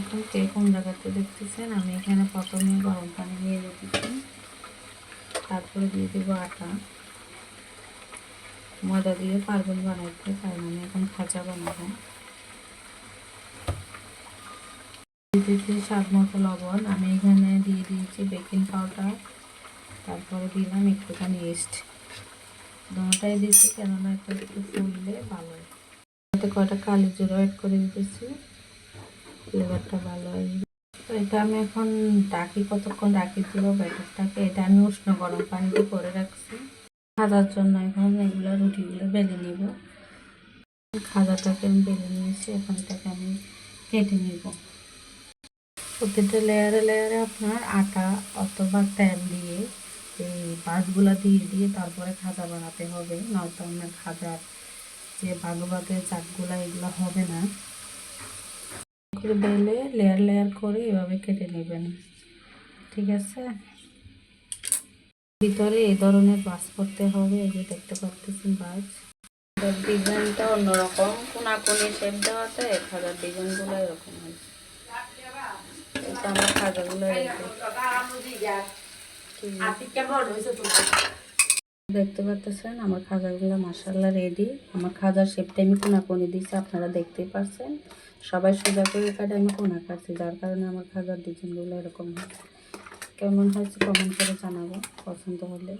আলাইকুম। কে কোন জায়গাতে দেখতেছেন? আমি এখানে প্রথমে গরম পানি নিয়ে দিতেছি, তারপরে দিয়ে দেবো আটা। ময়দা দিয়ে পারবেন বানাইতে, কারণ আমি এখন খাজা বানাবো। দিয়ে দিচ্ছি স্বাদ মতো লবণ। আমি এখানে দিয়ে দিয়েছি বেকিং পাউডার, তারপরে দিলাম একটুখানি ইস্ট। দুটোটাই দিচ্ছি কেননা একটু ফুললে ভালো হয়। সাথে কয়টা কালি জিরা অ্যাড করে দিতেছি, ফ্লেভারটা ভালো হয়। তো এটা আমি এখন ডাকি, কতক্ষণ ডাকি দিব ব্যাটারটাকে। এটা আমি উষ্ণ গরম পানিতে করে রাখছি খাজার জন্য। এখন এগুলো রুটিগুলো বেলে নিব। খাজাটাকে আমি বেলে নিয়েছি, এখন এটাকে আমি কেটে নিব। প্রতিটা লেয়ারে লেয়ারে আপনার আটা অথবা তেল দিয়ে এই পাঁচগুলা দিয়ে দিয়ে তারপরে খাজা বানাতে হবে, নয়তো আপনার খাজার যে বাগবাগের চাকগুলা এগুলো হবে না। করে বেলে লেয়ার লেয়ার করে এভাবে কেটে নেবেন, ঠিক আছে? ভিতরে এই ধরনের বাস করতে হবে। এই যে দেখতে পাচ্ছেন বাস, ডিজাইনটা অন্যরকম, কোনাকুনি শেপ দেওয়াতে খাজার ডিজাইনগুলো এরকম হয়। এটা আমার খাজাগুলো দেখতে পাচ্ছেন, আমার খাজাগুলো মাশাআল্লাহ রেডি। আমার খাজার শেপটা আমি কোনাকুনি দিচ্ছি, আপনারা দেখতেই পাচ্ছেন। সবাই সোজা করে কাটে, আমি কোনা কাটছি, যার কারণে আমার খাজার ডিজাইনগুলো এরকম হয়। কেমন হয়েছে কমেন্ট করে জানাবো, পছন্দ হলে।